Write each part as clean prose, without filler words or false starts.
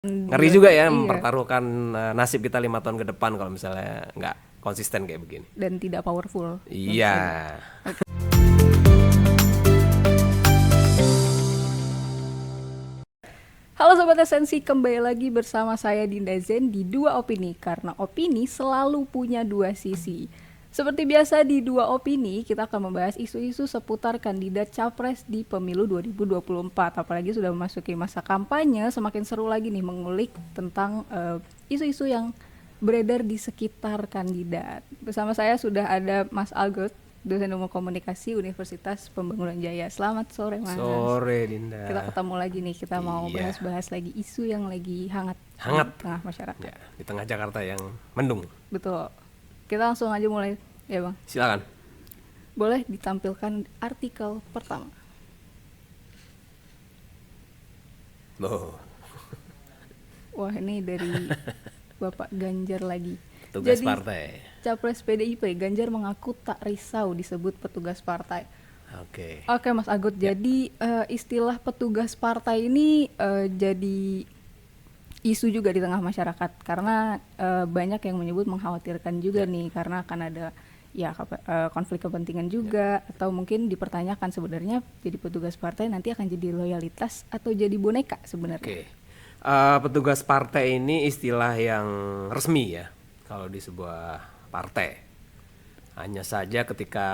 Ngeri juga ya Iya, mempertaruhkan nasib kita 5 tahun ke depan kalau misalnya nggak konsisten kayak begini. dan tidak powerful tentu Iya. saja. Halo Sobat Esensi, kembali lagi bersama saya Dinda Zen di Dua Opini, karena opini selalu punya dua sisi. Seperti biasa di Dua Opini, kita akan membahas isu-isu seputar kandidat capres di pemilu 2024. Apalagi sudah memasuki masa kampanye, semakin seru lagi nih mengulik tentang isu-isu yang beredar di sekitar kandidat. Bersama saya sudah ada Mas Algot, dosen ilmu komunikasi Universitas Pembangunan Jaya. Selamat sore Mas. Sore Kita Dinda. ketemu lagi nih, kita mau Iya. bahas-bahas lagi isu yang lagi hangat Hangat. di tengah masyarakat. Ya, di tengah Jakarta yang mendung. Betul. Kita langsung aja mulai ya Bang. Silakan. Boleh ditampilkan artikel pertama. Loh, Wah, ini dari Bapak Ganjar lagi. tugas Jadi, partai. Capres PDIP Ganjar mengaku tak risau disebut petugas partai. Oke. Oke Mas Agut, jadi istilah petugas partai ini jadi isu juga di tengah masyarakat karena banyak yang menyebut mengkhawatirkan juga nih karena akan ada ya konflik kepentingan juga, atau mungkin dipertanyakan sebenarnya jadi petugas partai nanti akan jadi loyalitas atau jadi boneka sebenarnya. Oke. Petugas partai ini istilah yang resmi ya kalau di sebuah partai. Hanya saja ketika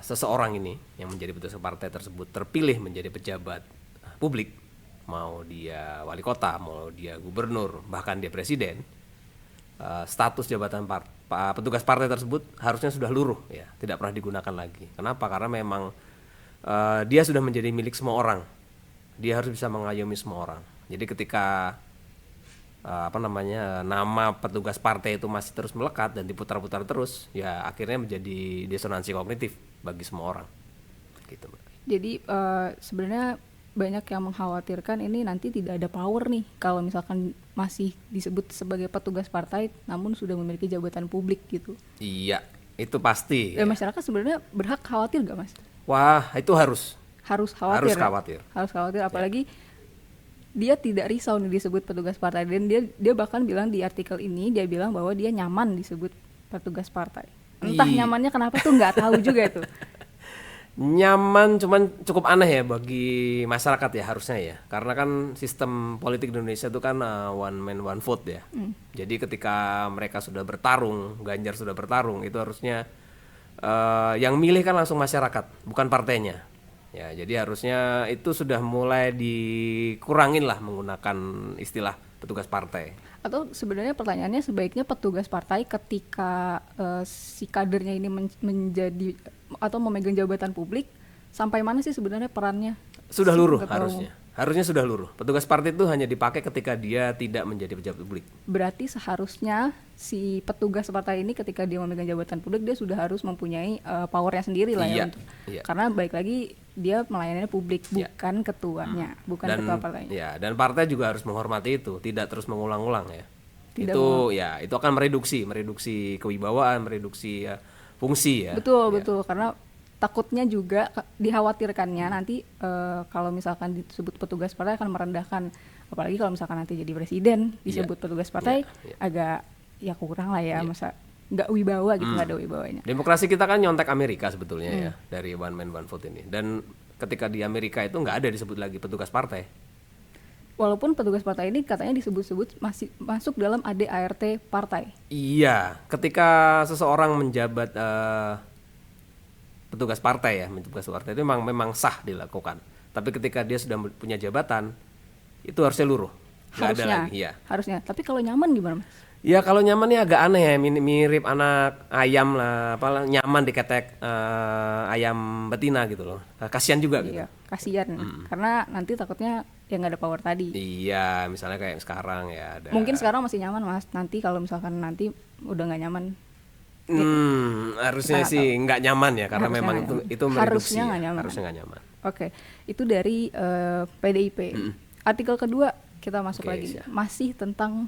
seseorang ini yang menjadi petugas partai tersebut terpilih menjadi pejabat publik, mau dia wali kota, mau dia gubernur, bahkan dia presiden, status jabatan petugas partai tersebut harusnya sudah luruh ya, tidak pernah digunakan lagi. Kenapa? Karena memang dia sudah menjadi milik semua orang. Dia harus bisa mengayomi semua orang. Jadi ketika nama petugas partai itu masih terus melekat dan diputar-putar terus, ya akhirnya menjadi disonansi kognitif bagi semua orang. Gitu, Mbak. Jadi sebenarnya banyak yang mengkhawatirkan ini nanti tidak ada power nih kalau misalkan masih disebut sebagai petugas partai namun sudah memiliki jabatan publik gitu. Iya, itu pasti. Ya. Masyarakat sebenarnya berhak khawatir gak Mas? Wah, itu harus Harus khawatir. Harus khawatir, apalagi dia tidak risau nih disebut petugas partai, dan dia bahkan bilang di artikel ini, dia bilang bahwa dia nyaman disebut petugas partai. Entah nyamannya kenapa tuh nggak tahu juga itu. Nyaman, cuman cukup aneh ya bagi masyarakat ya harusnya ya, karena kan sistem politik di Indonesia itu kan one man one vote ya. Jadi ketika mereka sudah bertarung, Ganjar sudah bertarung, itu harusnya yang milih kan langsung masyarakat, bukan partainya. Ya, jadi harusnya itu sudah mulai dikurangin lah menggunakan istilah petugas partai. Atau sebenarnya pertanyaannya, sebaiknya petugas partai ketika si kadernya ini menjadi atau memegang jabatan publik, sampai mana sih sebenarnya perannya? Sudah luruh harusnya. Harusnya sudah luruh. Petugas partai itu hanya dipakai ketika dia tidak menjadi pejabat publik. Berarti seharusnya si petugas partai ini ketika dia memegang jabatan publik, dia sudah harus mempunyai powernya sendiri lah ya. Karena baik lagi dia melayani publik, bukan ketuanya, bukan ketua partainya. Ya, dan partai juga harus menghormati itu, tidak terus mengulang-ulang ya. Itu akan mereduksi kewibawaan, mereduksi fungsi ya. Betul. Karena takutnya juga dikhawatirkannya nanti kalau misalkan disebut petugas partai akan merendahkan, apalagi kalau misalkan nanti jadi presiden disebut petugas partai, agak ya kurang lah ya, masa nggak wibawa gitu, nggak ada wibawanya. Demokrasi kita kan nyontek Amerika sebetulnya ya, dari one man one vote ini, dan ketika di Amerika itu nggak ada disebut lagi petugas partai. Walaupun petugas partai ini katanya disebut-sebut masih masuk dalam ADART partai. Iya, ketika seseorang menjabat petugas partai ya, petugas partai itu memang sah dilakukan. Tapi ketika dia sudah punya jabatan, itu harusnya luruh. Harusnya. Ada lagi, ya. Harusnya. Tapi kalau nyaman gimana, Mas? Ya kalau nyaman ya agak aneh ya, mirip anak ayam lah, nyaman diketek ayam betina gitu loh. Kasihan juga gitu. Iya, kasihan. Karena nanti takutnya ya nggak ada power tadi. Iya, misalnya kayak sekarang ya ada. Mungkin sekarang masih nyaman, Mas. Nanti kalau misalkan nanti udah nggak nyaman, harusnya sih nggak nyaman ya, karena memang itu mereduksi. Harusnya nggak nyaman. Oke, itu dari PDIP. Artikel kedua kita masuk lagi, masih tentang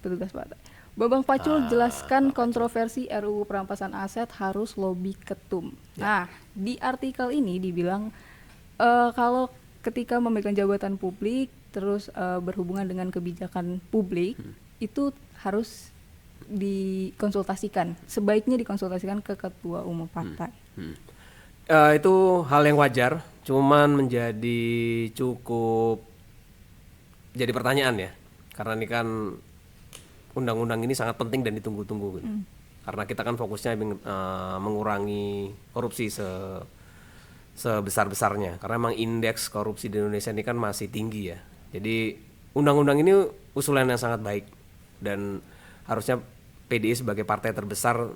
petugas partai. Bambang Pacul jelaskan kontroversi RUU perampasan aset harus lobby ketum. Nah, di artikel ini dibilang kalau ketika memegang jabatan publik terus berhubungan dengan kebijakan publik, itu harus dikonsultasikan. Sebaiknya dikonsultasikan ke ketua umum partai. Itu hal yang wajar, cuman menjadi cukup jadi pertanyaan ya, karena ini kan undang-undang ini sangat penting dan ditunggu-tunggu gitu. Karena kita kan fokusnya mengurangi korupsi sebesar-besarnya, karena memang indeks korupsi di Indonesia ini kan masih tinggi ya. Jadi undang-undang ini usulan yang sangat baik, dan harusnya PDI sebagai partai terbesar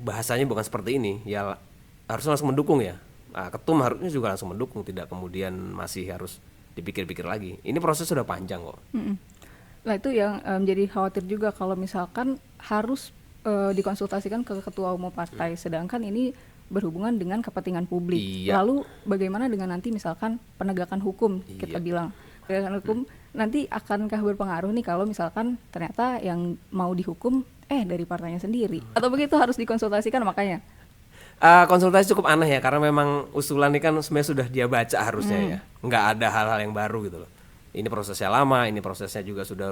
bahasanya bukan seperti ini ya, harusnya langsung mendukung ya. Nah, ketum harusnya juga langsung mendukung, tidak kemudian masih harus dipikir-pikir lagi. Ini proses sudah panjang kok. Nah itu yang menjadi khawatir juga kalau misalkan harus dikonsultasikan ke ketua umum partai, sedangkan ini berhubungan dengan kepentingan publik. Iya. Lalu bagaimana dengan nanti misalkan penegakan hukum, kita bilang penegakan hukum nanti akankah berpengaruh nih kalau misalkan ternyata yang mau dihukum dari partainya sendiri, atau begitu harus dikonsultasikan? Makanya konsultasi cukup aneh ya, karena memang usulan ini kan sebenarnya sudah dia baca harusnya ya, nggak ada hal-hal yang baru gitu loh. Ini prosesnya lama, ini prosesnya juga sudah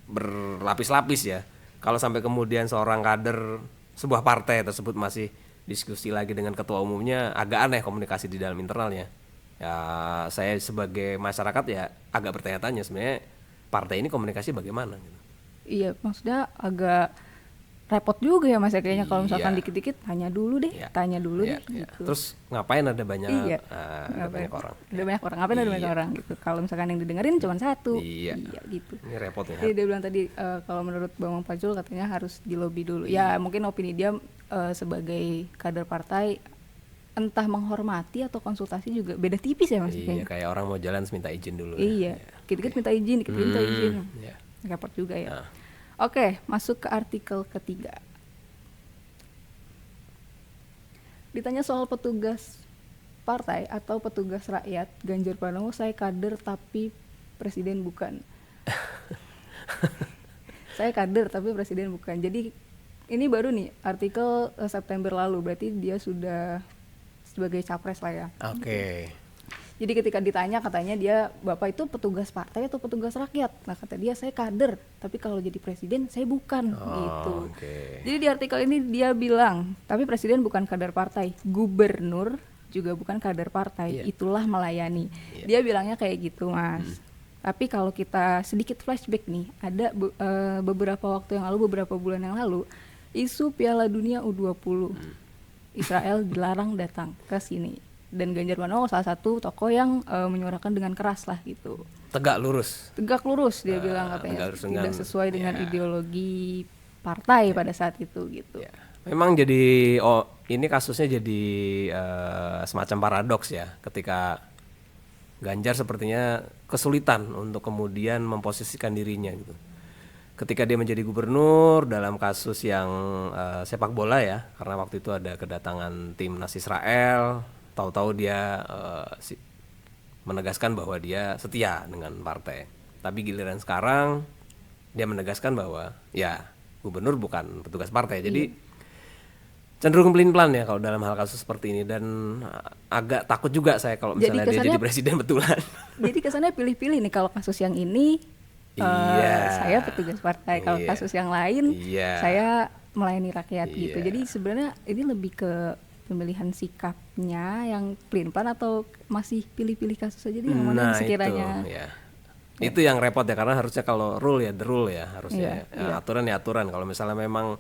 berlapis-lapis ya. Kalau sampai kemudian seorang kader sebuah partai tersebut masih diskusi lagi dengan ketua umumnya, agak aneh komunikasi di dalam internalnya. Ya saya sebagai masyarakat ya agak bertanya-tanya, sebenarnya partai ini komunikasi bagaimana gitu. Iya, maksudnya agak repot juga ya Mas ya kayaknya kalau misalkan Iya. dikit-dikit tanya dulu deh gitu. Terus ngapain ada banyak ada banyak orang? Ada banyak orang, ngapain ada banyak orang gitu. Kalau misalkan yang didengerin cuma satu. Iya. Gitu. Ini repot ya. Jadi dia bilang tadi kalau menurut Bang Fajrul katanya harus dilobi dulu. Ya mungkin opini dia sebagai kader partai entah menghormati atau konsultasi juga beda tipis ya Mas. Iya, kayak orang mau jalan minta izin dulu. Iya, dikit-dikit minta izin, dikit-dikit minta izin. Iya. Repot juga ya. Oke, masuk ke artikel ketiga. Ditanya soal petugas partai atau petugas rakyat, Ganjar Pranowo, saya kader tapi presiden bukan. Saya kader tapi presiden bukan. Jadi ini baru nih artikel September lalu, berarti dia sudah sebagai capres lah ya. Oke. Jadi ketika ditanya katanya dia Bapak itu petugas partai atau petugas rakyat. Nah kata dia saya kader, tapi kalau jadi presiden saya bukan gitu. Okay. Jadi di artikel ini dia bilang, tapi presiden bukan kader partai, gubernur juga bukan kader partai, itulah melayani. Dia bilangnya kayak gitu Mas. Tapi kalau kita sedikit flashback nih, ada beberapa waktu yang lalu, beberapa bulan yang lalu, isu Piala Dunia U20. Israel dilarang datang ke sini. Dan Ganjar Pranowo salah satu tokoh yang menyuarakan dengan keras lah gitu. Tegak lurus Dia bilang katanya tidak sesuai dengan ideologi partai pada saat itu gitu. Memang jadi ini kasusnya jadi semacam paradoks ya, ketika Ganjar sepertinya kesulitan untuk kemudian memposisikan dirinya gitu. Ketika dia menjadi gubernur dalam kasus yang sepak bola ya, karena waktu itu ada kedatangan timnas Israel, tahu-tahu dia menegaskan bahwa dia setia dengan partai. Tapi giliran sekarang dia menegaskan bahwa ya gubernur bukan petugas partai. Jadi cenderung pelin-pelan ya kalau dalam hal kasus seperti ini, dan agak takut juga saya kalau misalnya dia jadi presiden betulan. Jadi kesannya pilih-pilih nih, kalau kasus yang ini saya petugas partai, kalau kasus yang lain saya melayani rakyat gitu. Jadi sebenarnya ini lebih ke pemilihan sikapnya yang pelin-pelan atau masih pilih-pilih kasus aja yang mana sekiranya. Itu yang repot ya, karena harusnya kalau rule ya the rule ya harusnya. Aturan ya aturan. Kalau misalnya memang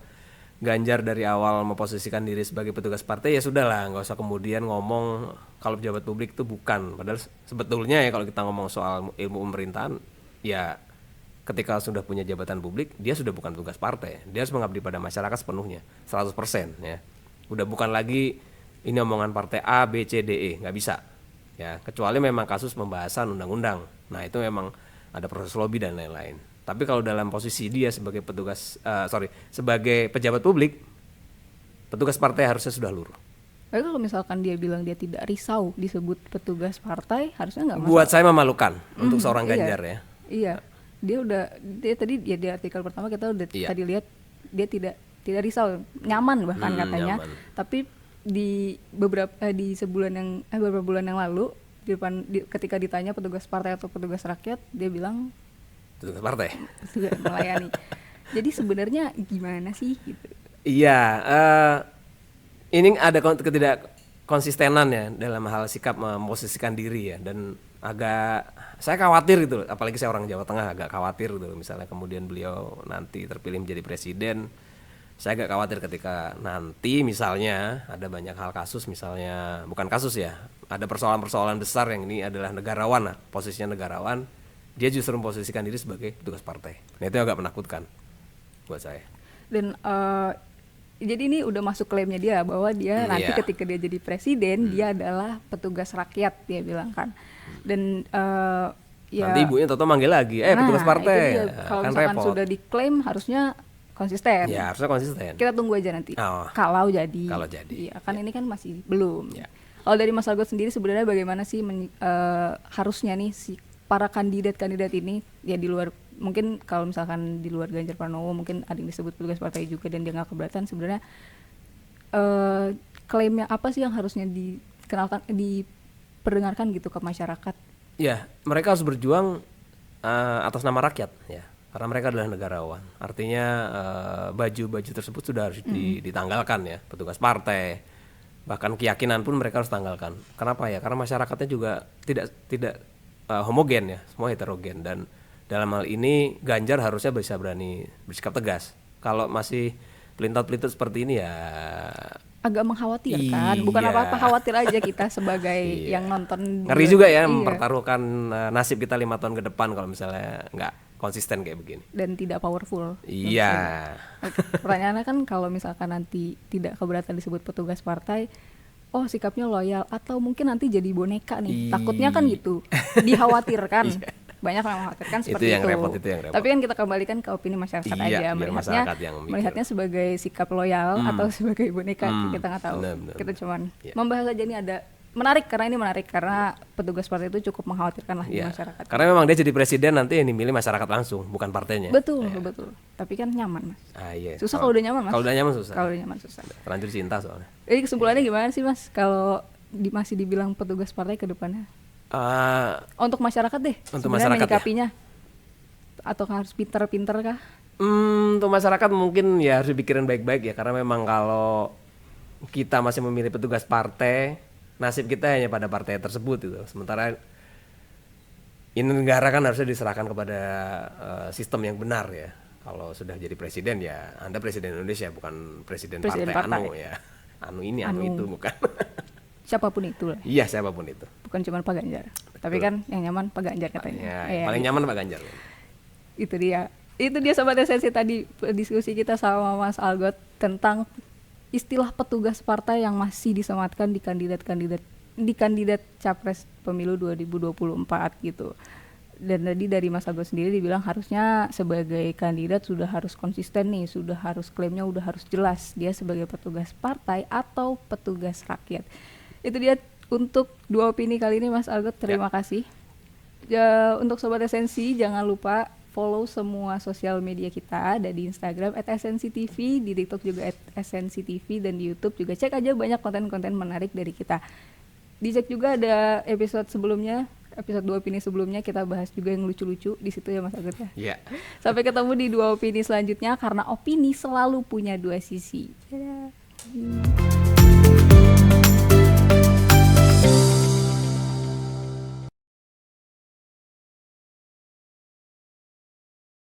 Ganjar dari awal memposisikan diri sebagai petugas partai, ya sudahlah, nggak usah kemudian ngomong kalau pejabat publik itu bukan. Padahal sebetulnya ya kalau kita ngomong soal ilmu pemerintahan, ya ketika sudah punya jabatan publik, dia sudah bukan petugas partai. Dia harus mengabdi pada masyarakat sepenuhnya, 100% ya. Udah bukan lagi ini omongan partai A, B, C, D, E, nggak bisa ya, kecuali memang kasus pembahasan undang-undang. Nah itu memang ada proses lobby dan lain-lain. Tapi kalau dalam posisi dia sebagai sebagai pejabat publik, petugas partai harusnya sudah luruh. Tapi kalau misalkan dia bilang dia tidak risau disebut petugas partai, harusnya nggak masalah. Buat saya memalukan untuk seorang Ganjar ya. Iya, dia tadi di artikel pertama kita udah tadi lihat dia tidak risau, nyaman bahkan katanya. Nyaman. Tapi di beberapa bulan yang lalu ketika ditanya petugas partai atau petugas rakyat, dia bilang Petugas partai. petugas melayani. Jadi sebenarnya gimana sih gitu? Iya, ini ada ketidak konsistenan ya dalam hal sikap memposisikan diri ya, dan agak saya khawatir gitu, apalagi saya orang Jawa Tengah, agak khawatir gitu misalnya kemudian beliau nanti terpilih menjadi presiden. Saya agak khawatir ketika nanti misalnya ada banyak hal kasus, misalnya bukan kasus ya, ada persoalan-persoalan besar yang ini adalah negarawan lah, posisinya negarawan, dia justru memposisikan diri sebagai petugas partai. Nah itu agak menakutkan buat saya. Dan jadi ini udah masuk klaimnya dia bahwa dia nanti Iya. ketika dia jadi presiden dia adalah petugas rakyat, dia bilang kan. Dan ya Nanti ibunya toto manggil lagi, petugas partai. itu dia. Kalau Kan misalkan repot. sudah diklaim harusnya konsisten. Ya harusnya konsisten. Kita tunggu aja nanti. Oh. Kalau jadi. Kalau jadi. Iya, kan ini kan masih belum. Ya. Kalau dari Mas Algot sendiri sebenarnya bagaimana sih harusnya nih si para kandidat-kandidat ini ya di luar, mungkin kalau misalkan di luar Ganjar Pranowo mungkin ada yang disebut petugas partai juga dan dia nggak keberatan, sebenarnya klaimnya apa sih yang harusnya dikenalkan, diperdengarkan gitu ke masyarakat? Ya, mereka harus berjuang atas nama rakyat ya. Karena mereka adalah negarawan. Artinya baju-baju tersebut sudah harus ditanggalkan ya, petugas partai. Bahkan keyakinan pun mereka harus tanggalkan. Kenapa ya? Karena masyarakatnya juga tidak homogen ya, semua heterogen, dan dalam hal ini Ganjar harusnya bisa berani bersikap tegas. Kalau masih pelintat-pelintat seperti ini ya Agak mengkhawatirkan, bukan Iya. apa-apa, khawatir aja kita sebagai Iya. yang nonton. ngeri juga ya Iya. mempertaruhkan nasib kita 5 tahun ke depan kalau misalnya nggak konsisten kayak begini. Dan tidak powerful. Iya. Pertanyaannya kan kalau misalkan nanti tidak keberatan disebut petugas partai, oh sikapnya loyal atau mungkin nanti jadi boneka nih. Takutnya kan gitu. Dikhawatirkan. Banyak yang mengkhawatirkan seperti yang repot, itu yang repot. Tapi kan kita kembalikan ke opini masyarakat Iya, aja, biar masyarakat yang mikir. melihatnya sebagai sikap loyal atau sebagai boneka, kita nggak tahu. benar. Kita cuman Iya. membahas aja, ini ada menarik karena petugas partai itu cukup mengkhawatirkan lah di Iya. masyarakat. Karena memang dia jadi presiden nanti yang dimilih masyarakat langsung, bukan partainya. Betul, betul. Tapi kan nyaman, Mas. Iya. Susah kalau udah nyaman, Mas. Kalau udah nyaman susah. Kalau udah nyaman susah. Terlanjur cinta soalnya. Jadi kesimpulannya gimana sih, Mas, kalau masih dibilang petugas partai ke depannya? Untuk masyarakat deh. Untuk sebenarnya masyarakat ya? menyikapinya. Atau harus pinter-pinter kah? Untuk masyarakat mungkin ya harus dipikirin baik-baik ya, karena memang kalau kita masih memilih petugas partai, nasib kita hanya pada partai tersebut gitu. Sementara ini negara kan harusnya diserahkan kepada sistem yang benar ya. Kalau sudah jadi presiden ya Anda presiden Indonesia, bukan presiden Presiden partai anu partai. ya. Anu ini, anu Anu. itu bukan. Siapapun itu lah. Iya, siapapun itu. Bukan cuma Pak Ganjar. Tapi kan yang nyaman Pak Ganjar katanya. Ya, Iya, paling iya. nyaman Pak Ganjar. Itu dia Sobat Esensi, tadi diskusi kita sama Mas Algot tentang istilah petugas partai yang masih disematkan di kandidat capres pemilu 2024 gitu. Dan tadi dari Mas Algot sendiri dibilang harusnya sebagai kandidat sudah harus konsisten nih, sudah harus klaimnya udah harus jelas dia sebagai petugas partai atau petugas rakyat. Itu dia untuk dua opini kali ini, Mas Algot, terima kasih. Untuk Sobat Esensi jangan lupa follow semua sosial media kita, ada di Instagram @esensitv, di TikTok juga @esensitv, dan di YouTube juga cek aja, banyak konten-konten menarik dari kita. Dicek juga ada episode sebelumnya, episode 2 opini sebelumnya kita bahas juga yang lucu-lucu di situ ya Mas Agus ya. Iya. Sampai ketemu di 2 opini selanjutnya, karena opini selalu punya 2 sisi. Dadah.